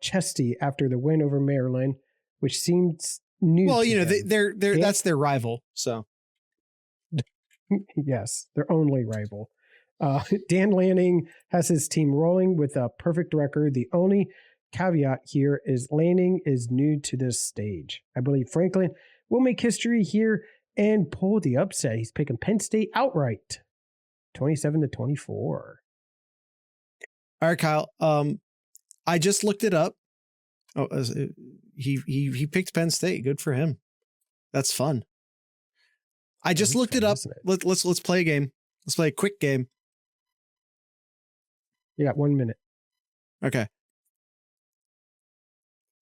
chesty after the win over Maryland, which seems new. Well, to them. they're that's their rival. So yes, their only rival. Dan Lanning has his team rolling with a perfect record. The only caveat here is Lanning is new to this stage. I believe Franklin will make history here and pull the upset. He's picking Penn State outright, 27-24. All right, Kyle. I just looked it up. Oh, he picked Penn State. Good for him. That's fun. I just looked it up. Let's play a game. Let's play a quick game. You got 1 minute. Okay.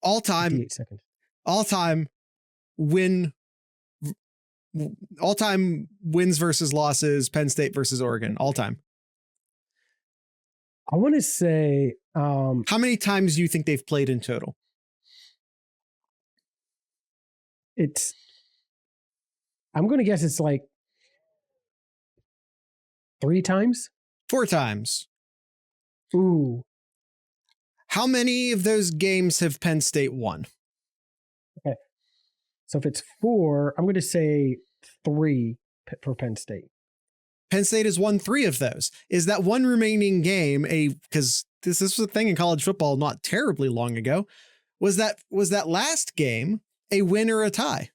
All time 58 seconds. All time wins versus losses, Penn State versus Oregon, all time. I want to say how many times do you think they've played in total? I'm going to guess it's like 3 times. 4 times. Ooh. How many of those games have Penn State won? Okay. So if it's 4, I'm going to say 3 for Penn State. Penn State has won 3 of those. Is that one remaining game because this was a thing in college football not terribly long ago, was that last game a win or a tie?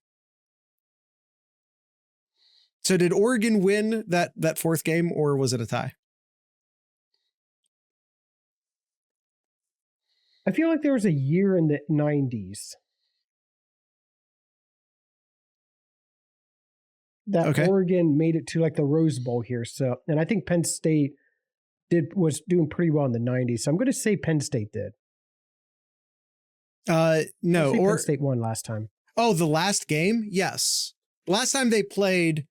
So did Oregon win that 4th game, or was it a tie? I feel like there was a year in the 90s that Oregon made it to like the Rose Bowl here. So, and I think Penn State was doing pretty well in the 90s. So I'm going to say Penn State did. No, Penn State won last time. Oh, the last game? Yes. Last time they played,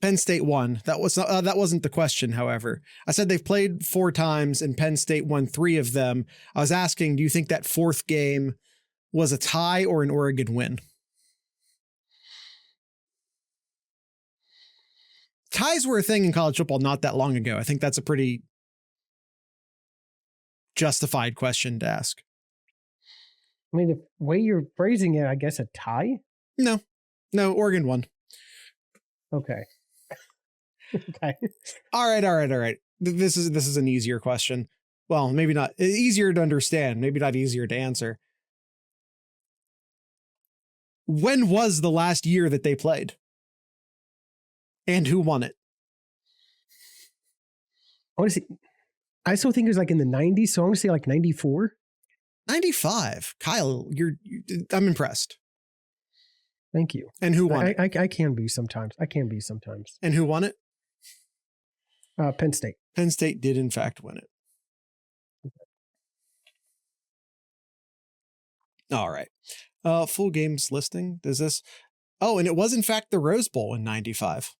Penn State won. That wasn't the question, however. I said they've played 4 times and Penn State won 3 of them. I was asking, do you think that 4th game was a tie or an Oregon win? Ties were a thing in college football not that long ago. I think that's a pretty justified question to ask. I mean, the way you're phrasing it, I guess a tie? No, Oregon won. Okay. Okay. All right. This is an easier question. Well, maybe not easier to understand, maybe not easier to answer. When was the last year that they played? And who won it? I still think it was like in the 90s, so I want to say like 94. 95. Kyle, I'm impressed. Thank you. And who won it? I can be sometimes. And who won it? Penn State. Penn State did in fact win it. Okay. All right. Full games listing. Does this? Oh, and it was in fact the Rose Bowl in 95.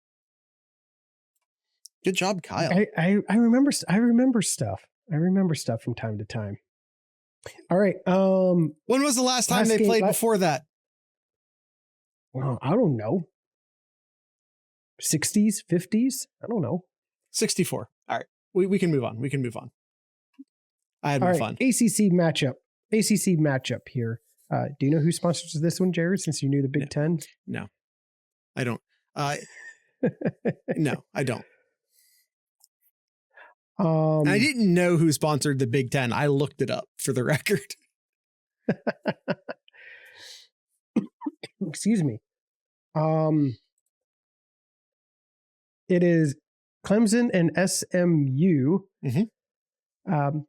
Good job, Kyle. I remember stuff. I remember stuff from time to time. All right. When was the last time they played before that? Well, I don't know. 60s, 50s? I don't know. 64. All right. We can move on. We can move on. I had more fun. ACC matchup. ACC matchup here. Do you know who sponsors this one, Jared, since you knew the Big Ten? No, I don't. No, I don't. I didn't know who sponsored the Big Ten. I looked it up for the record. Excuse me. It is Clemson and SMU. Mm-hmm.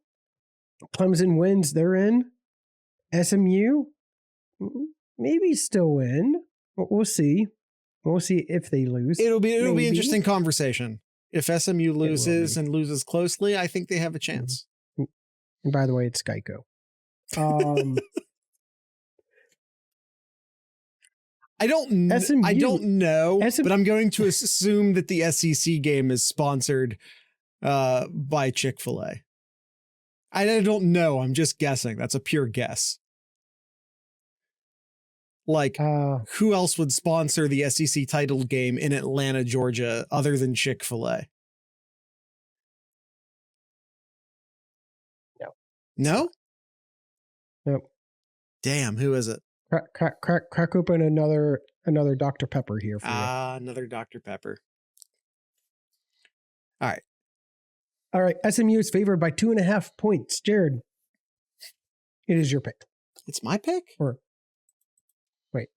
Clemson wins, they're in. SMU, maybe still in. We'll see. We'll see if they lose. It'll be interesting conversation. If SMU loses and loses closely, I think they have a chance. And by the way, it's Geico. I don't know, but I'm going to assume that the SEC game is sponsored by Chick-fil-A. I don't know. I'm just guessing. That's a pure guess. Like, who else would sponsor the SEC title game in Atlanta, Georgia, other than Chick-fil-A? No. No? Nope. Damn, who is it? Crack open another Dr. Pepper here for you. Another Dr. Pepper. All right. All right. SMU is favored by 2.5 points. Jared, it is your pick. It's my pick? Or wait,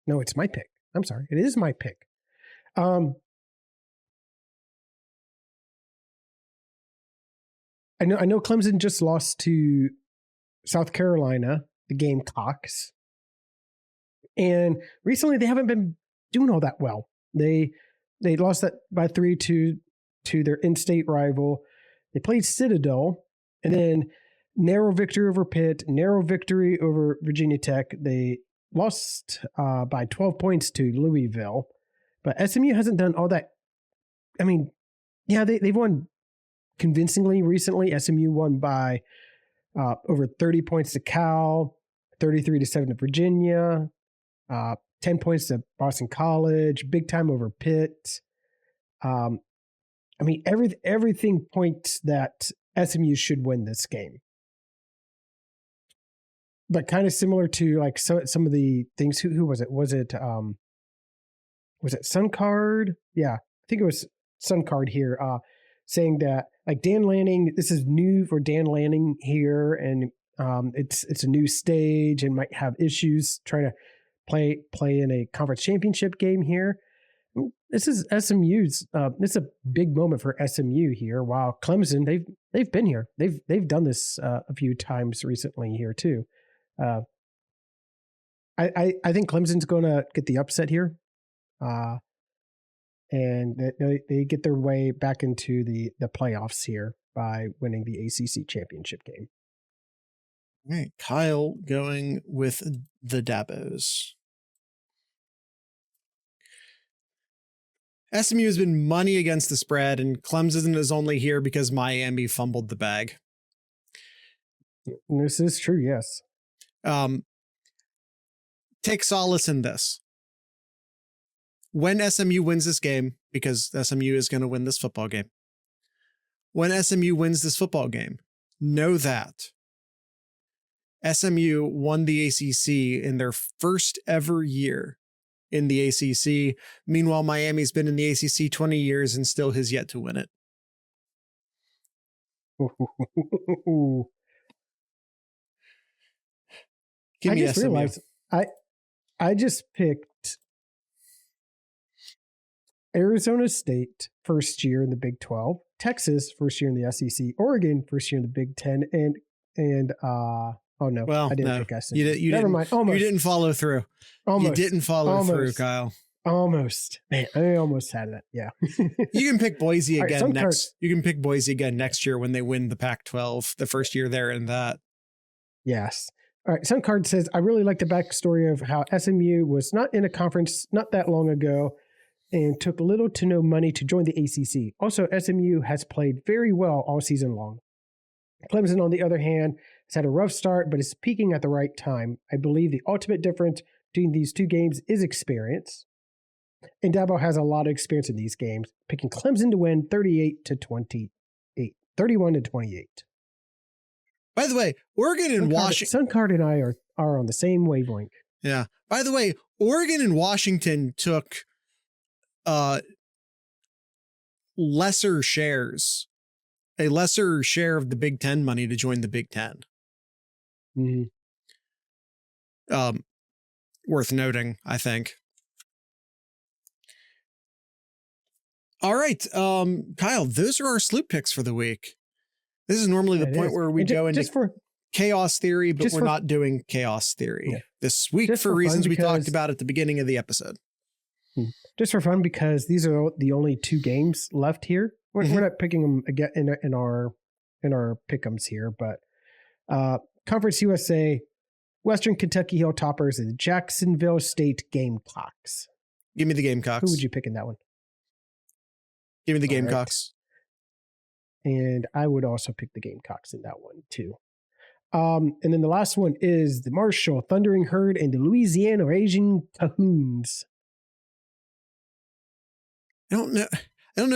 no, it's my pick. I'm sorry. It is my pick. I know Clemson just lost to South Carolina, the Gamecocks. And recently they haven't been doing all that well. They lost that by 3 to their in-state rival. They played Citadel, and then narrow victory over Pitt, narrow victory over Virginia Tech. They lost by 12 points to Louisville. But SMU hasn't done all that. I mean, yeah, they've won convincingly recently. SMU won by over 30 points to Cal, 33-7 to Virginia, 10 points to Boston College, big time over Pitt. I mean, everything points that SMU should win this game. But kind of similar to like some of the things. Who was it? Was it Suncard? Yeah, I think it was Suncard here, saying that like Dan Lanning, this is new for Dan Lanning here, and it's a new stage and might have issues trying to play in a conference championship game here. This is SMU's. It's a big moment for SMU here. While Clemson, they've been here. They've done this a few times recently here too. I think Clemson's going to get the upset here, and they get their way back into the playoffs here by winning the ACC championship game. All right, Kyle going with the Dabos. SMU has been money against the spread, and Clemson is only here because Miami fumbled the bag. This is true, yes. Take solace in this. When SMU wins this game, because SMU is going to win this football game, when SMU wins this football game, know that SMU won the ACC in their first ever year in the ACC. Meanwhile, Miami's been in the ACC 20 years and still has yet to win it. Give me SMU. Realized I just picked Arizona State first year in the Big 12, Texas first year in the SEC, Oregon first year in the Big 10, and oh no, well, I didn't no. pick SMU. You Never didn't, mind. Almost. You didn't follow through. Almost. You didn't follow through, Kyle. Almost. Man, I almost had that. Yeah. You can pick Boise again right, next. You can pick Boise again next year when they win the Pac-12, the first year they're in that. Yes. All right. Some card says, I really like the backstory of how SMU was not in a conference not that long ago and took little to no money to join the ACC. Also, SMU has played very well all season long. Clemson, on the other hand, It's had a rough start, but is peaking at the right time. I believe the ultimate difference between these two games is experience. And Dabo has a lot of experience in these games, picking Clemson to win 31-28. By the way, Oregon and Washington. Suncard and I are on the same wavelength. Yeah. By the way, Oregon and Washington took lesser shares, a lesser share of the Big Ten money to join the Big Ten. Mm-hmm. Worth noting, I think. All right, Kyle, those are our Sloop picks for the week. This is normally the point where we go into chaos theory, but we're not doing chaos theory this week for reasons we talked about at the beginning of the episode. Just for fun, because these are the only two games left here. We're not picking them again in our pick'ems here, but Conference USA, Western Kentucky Hilltoppers, and Jacksonville State Gamecocks. Give me the Gamecocks. Who would you pick in that one? Give me the Gamecocks. Right. And I would also pick the Gamecocks in that one too. And then the last one is the Marshall Thundering Herd and the Louisiana Raging Cajuns. I don't know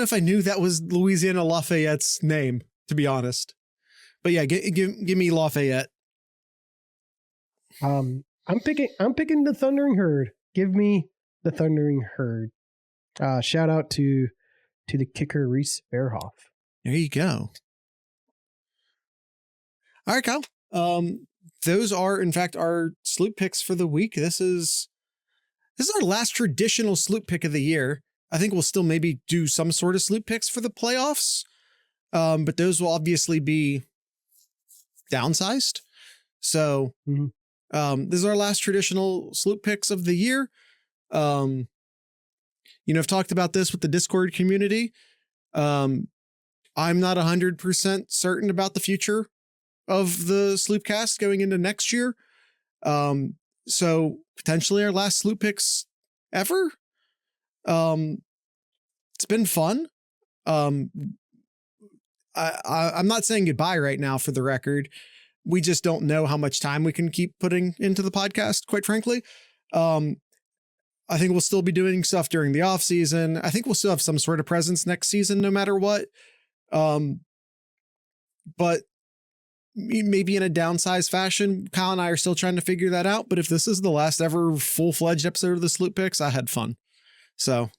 if I knew that was Louisiana Lafayette's name, to be honest. But yeah, give me Lafayette. I'm picking the Thundering Herd. Give me the Thundering Herd. Shout out to the kicker Reese Bearhoff. There you go. All right, Kyle. Those are in fact our Sloop picks for the week. This is our last traditional Sloop pick of the year. I think we'll still maybe do some sort of Sloop picks for the playoffs. But those will obviously be downsized. So this is our last traditional Sloop picks of the year. I've talked about this with the Discord community. I'm not 100% certain about the future of the Sloopcast going into next year. So potentially our last Sloop picks ever. It's been fun. I'm not saying goodbye right now, for the record. We just don't know how much time we can keep putting into the podcast, quite frankly. I think we'll still be doing stuff during the off season. I think we'll still have some sort of presence next season, no matter what. But maybe in a downsized fashion. Kyle and I are still trying to figure that out. But if this is the last ever full-fledged episode of the Sloop Picks, I had fun. So,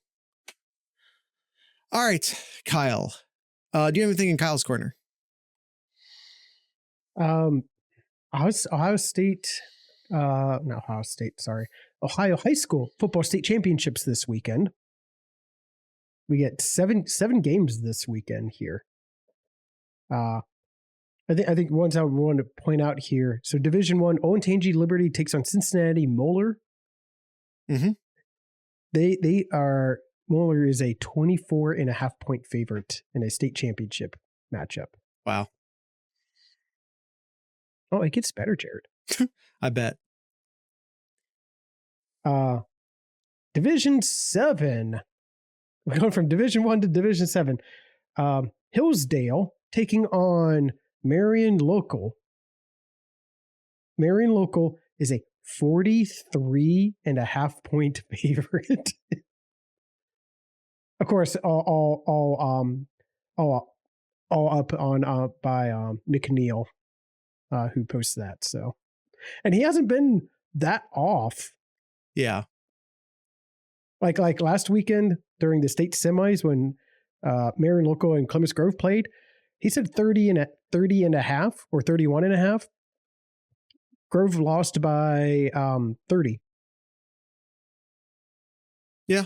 all right, Kyle. Do you have anything in Kyle's corner? Ohio High School football state championships this weekend. We get seven games this weekend here. I think ones I want to point out here. So Division I, Olentangy Liberty takes on Cincinnati Moeller. Mm-hmm. Moeller is a 24.5 point favorite in a state championship matchup. Wow. Oh, it gets better, Jared. I bet. Division 7. We're going from Division 1 to Division 7. Hillsdale taking on Marion Local. Marion Local is a 43.5 point favorite. Of course, all up on by Nick Neal, who posts that. So, and he hasn't been that off. Yeah. Like last weekend during the state semis when Marion Local and Clemens Grove played, he said 30.5 or 31.5. Grove lost by 30. Yeah.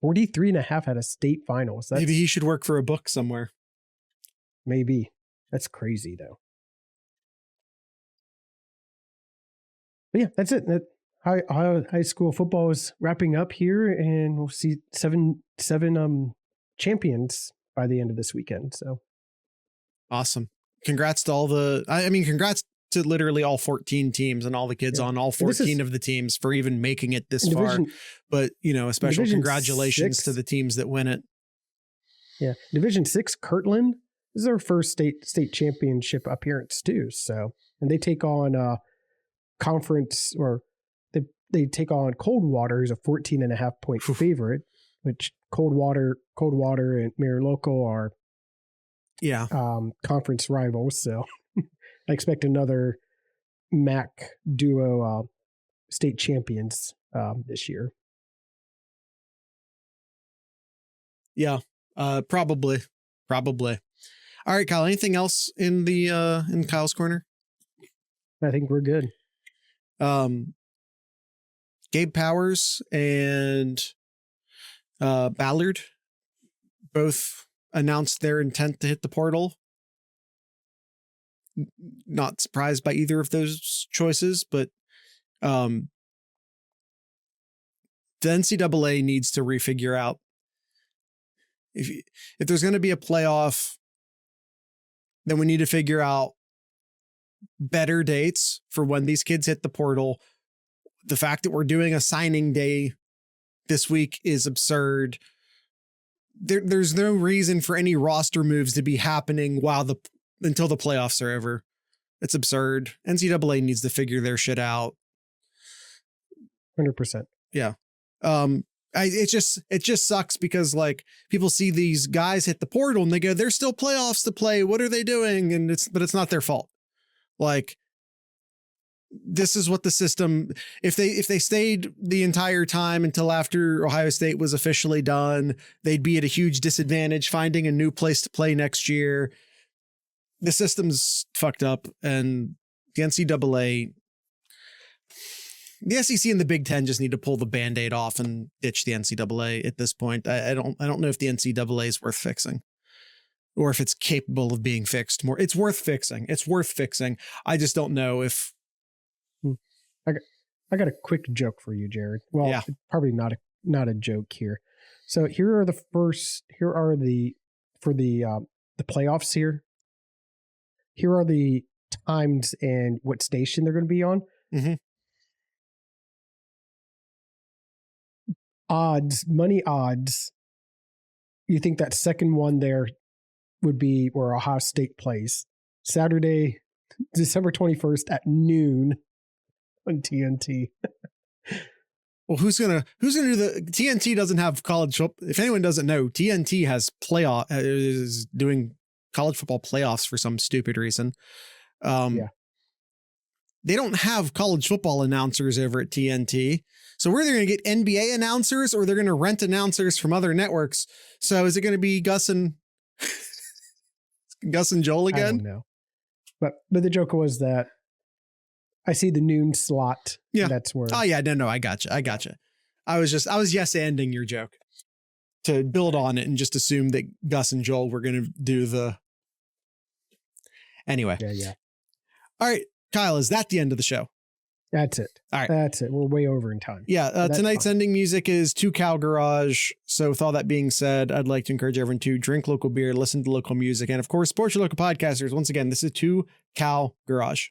43.5 at a state finals. Maybe he should work for a book somewhere. Maybe. That's crazy though. But yeah, that's it. High school football is wrapping up here, and we'll see seven champions by the end of this weekend. So awesome. Congrats to congrats to literally all 14 teams and all the kids on all 14 of the teams for even making it this far. But, a special congratulations to the teams that win it. Yeah. Division 6, Kirtland This is their first state championship appearance too. So, and they take on conference, or they take on Coldwater, who's a 14.5-point favorite, which Coldwater and Mirror Local are conference rivals. So I expect another MAC duo state champions this year. Yeah, probably. All right, Kyle, anything else in Kyle's corner? I think we're good. Gabe Powers and Ballard both announced their intent to hit the portal. Not surprised by either of those choices, but the NCAA needs to refigure out if there's going to be a playoff, then we need to figure out better dates for when these kids hit the portal. The fact that we're doing a signing day this week is absurd. There's no reason for any roster moves to be happening until the playoffs are over. It's absurd. NCAA needs to figure their shit out. 100%. Yeah. It just sucks because like people see these guys hit the portal and they go, there's still playoffs to play. What are they doing? But it's not their fault. Like, this is what the system, if they stayed the entire time until after Ohio State was officially done, they'd be at a huge disadvantage finding a new place to play next year. The system's fucked up, and the NCAA, the SEC and the Big Ten just need to pull the Band-Aid off and ditch the NCAA at this point. I don't know if the NCAA is worth fixing, or if it's capable of being fixed more. It's worth fixing. I just don't know if. I got a quick joke for you, Jared. Well, yeah. Probably not a joke here. So for the playoffs here. Here are the times and what station they're going to be on. Mm-hmm. Money odds. You think that second one there would be where Ohio State plays Saturday, December 21st at noon on TNT. Well, who's gonna do the TNT doesn't have college football. If anyone doesn't know, TNT has is doing college football playoffs for some stupid reason. They don't have college football announcers over at TNT. So we're either going to get NBA announcers or they're going to rent announcers from other networks. So is it going to be Gus and Joel again? I don't know. But the joke was that I see the noon slot. Yeah. That's where. Oh yeah. No, I gotcha. I was yes-anding your joke to build on it and just assume that Gus and Joel were going to do the. Anyway. Yeah. All right, Kyle, is that the end of the show? That's it. All right. That's it. We're way over in time. Yeah. Tonight's ending music is 2 Cow Garage. So with all that being said, I'd like to encourage everyone to drink local beer, listen to local music, and of course, support your local podcasters. Once again, this is 2 Cow Garage.